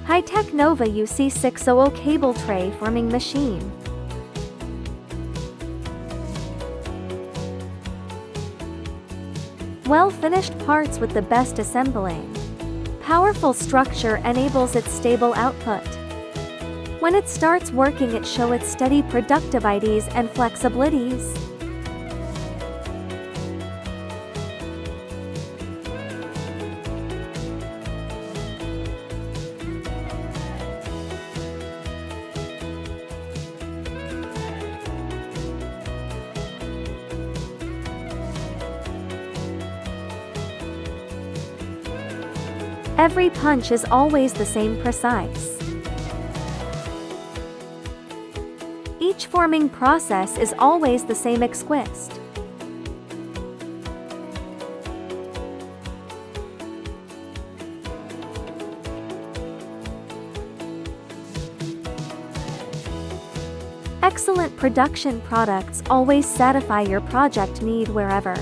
Hiteknova UC600 cable tray forming machine. Well-finished parts with the best assembling. Powerful structure enables its stable output. When it starts working, it shows its steady productivities and flexibilities. Every punch is always the same precise. Each forming process is always the same exquisite. Excellent production products always satisfy your project need wherever.